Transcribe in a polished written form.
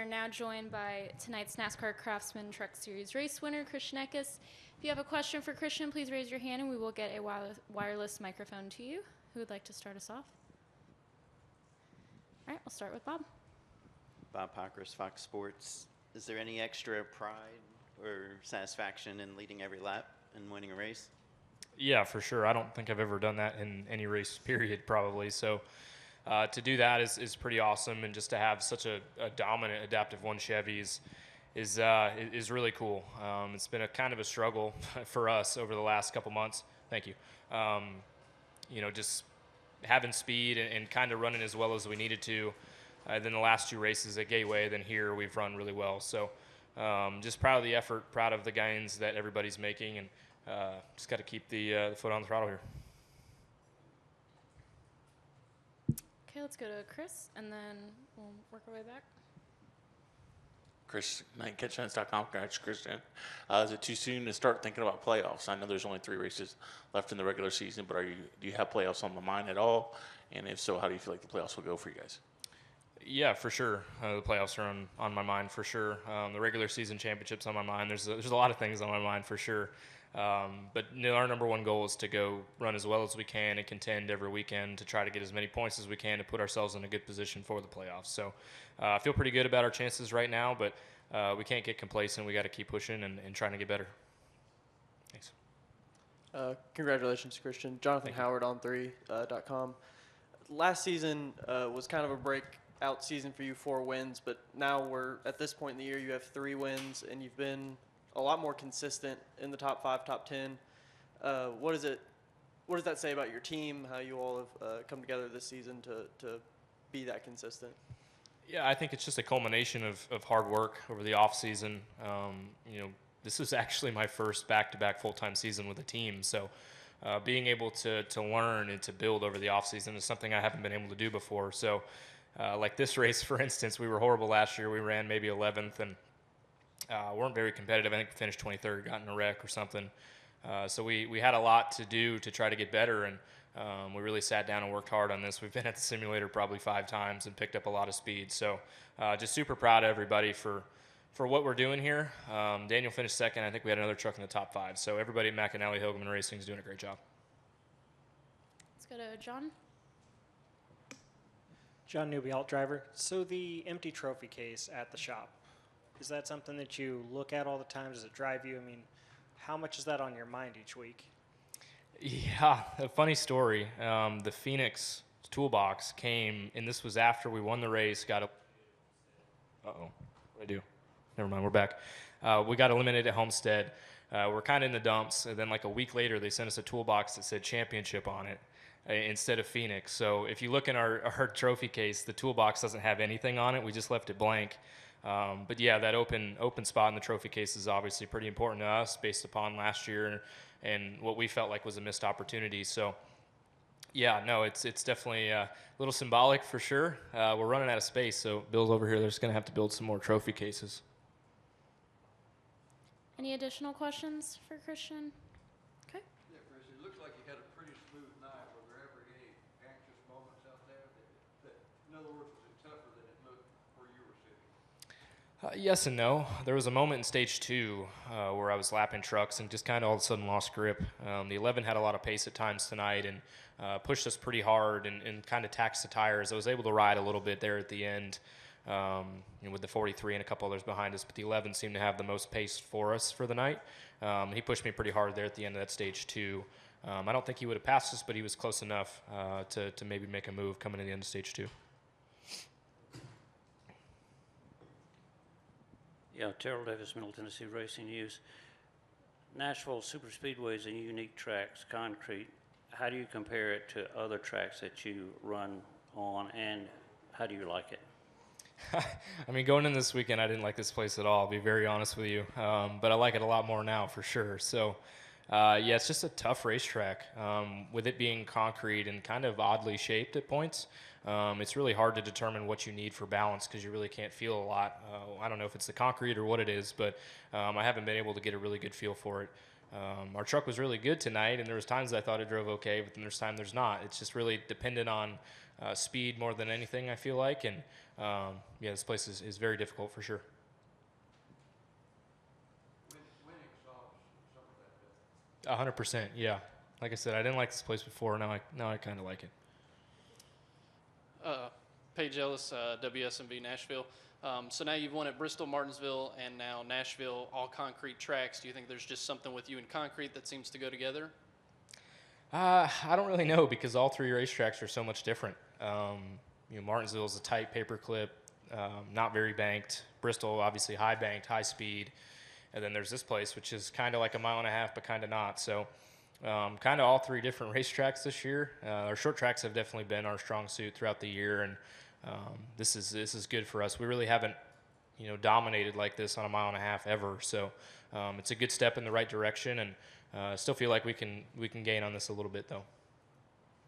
are now joined by tonight's NASCAR Craftsman Truck Series race winner, Christian Eckes. If you have a question for Christian, please raise your hand and we will get a wireless microphone to you. Who would like to start us off? All right, we'll start with Bob. Bob Pockris, Fox Sports. Is there any extra pride or satisfaction in leading every lap and winning a race? Yeah, for sure. I don't think I've ever done that in any race, period, probably. So to do that is pretty awesome, and just to have such a dominant adaptive one Chevy is really cool. It's been a kind of a struggle for us over the last couple months. Thank you. Just having speed and kind of running as well as we needed to. Then the last two races at Gateway, then here we've run really well. So just proud of the effort, proud of the gains that everybody's making, and just got to keep the foot on the throttle here. Okay, let's go to Chris, and then we'll work our way back. Chris, NightCatchNets.com. Congrats, Christian. Is it too soon to start thinking about playoffs? I know there's only 3 races left in the regular season, but do you have playoffs on the mind at all? And if so, how do you feel like the playoffs will go for you guys? Yeah, for sure. The playoffs are on my mind for sure. The regular season championship's on my mind. There's a lot of things on my mind for sure. But our number one goal is to go run as well as we can and contend every weekend to try to get as many points as we can to put ourselves in a good position for the playoffs. So I feel pretty good about our chances right now, but we can't get complacent. We got to keep pushing and trying to get better. Thanks. Congratulations, Christian. Jonathan Howard on 3.com. Last season was kind of a breakout season for you, 4 wins, but now we're at this point in the year, you have 3 wins, and you've been a lot more consistent in the top 5, top 10. What does that say about your team, how you all have come together this season to be that consistent? Yeah, I think it's just a culmination of hard work over the off season. This was actually my first back-to-back full-time season with a team, so being able to learn and to build over the off season is something I haven't been able to do before. So like this race, for instance, we were horrible last year. We ran maybe 11th and weren't very competitive. I think we finished 23rd, got in a wreck or something. So we had a lot to do to try to get better, and we really sat down and worked hard on this. We've been at the simulator probably 5 times and picked up a lot of speed. So just super proud of everybody for what we're doing here. Daniel finished 2nd. I think we had another truck in the top 5. So everybody at McAnally Hilgeman Racing is doing a great job. Let's go to John. John Newby, alt driver. So the empty trophy case at the shop, is that something that you look at all the time? Does it drive you? I mean, how much is that on your mind each week? Yeah, a funny story. The Phoenix toolbox came, and this was after we won the race, Uh-oh, what did I do? Never mind, we're back. We got eliminated at Homestead. We're kind of in the dumps, and then like a week later, they sent us a toolbox that said championship on it instead of Phoenix. So if you look in our trophy case, the toolbox doesn't have anything on it. We just left it blank. But yeah, that open spot in the trophy case is obviously pretty important to us based upon last year and what we felt like was a missed opportunity. So yeah, no, it's definitely a little symbolic for sure. We're running out of space, so Bill's over here. They're just going to have to build some more trophy cases. Any additional questions for Christian? Okay. Yeah, Chris, it looks like you had a pretty smooth night. Were there ever any anxious moments out there? In other words, was it tougher than it looked where you were sitting? Yes and no. There was a moment in stage 2 where I was lapping trucks and just kind of all of a sudden lost grip. The 11 had a lot of pace at times tonight and pushed us pretty hard and kind of taxed the tires. I was able to ride a little bit there at the end with the 43 and a couple others behind us, but the 11 seemed to have the most pace for us for the night. He pushed me pretty hard there at the end of that stage 2. I don't think he would have passed us, but he was close enough to maybe make a move coming to the end of stage 2. Yeah, Terrell Davis, Middle Tennessee Racing News. Nashville Superspeedway is a unique track, it's concrete. How do you compare it to other tracks that you run on, and how do you like it? I mean, going in this weekend, I didn't like this place at all, I'll be very honest with you. But I like it a lot more now, for sure. So, yeah, it's just a tough racetrack. With it being concrete and kind of oddly shaped at points, it's really hard to determine what you need for balance because you really can't feel a lot. I don't know if it's the concrete or what it is, but I haven't been able to get a really good feel for it. Our truck was really good tonight, and there was times I thought it drove okay, but then there's not. It's just really dependent on speed more than anything, I feel like, and yeah, this place is very difficult for sure. Winning solves some of that. 100%, yeah. Like I said, I didn't like this place before. Now I kind of like it. Paige Ellis, WSMV Nashville. So now you've won at Bristol, Martinsville, and now Nashville, all concrete tracks. Do you think there's just something with you in concrete that seems to go together? I don't really know because all three racetracks are so much different. Martinsville is a tight paperclip, not very banked. Bristol, obviously high banked, high speed. And then there's this place, which is kind of like a mile and a half, but kind of not. So kind of all three different racetracks this year. Our short tracks have definitely been our strong suit throughout the year, and this is good for us. We really haven't, dominated like this on a mile and a half ever. So it's a good step in the right direction, and still feel like we can gain on this a little bit though.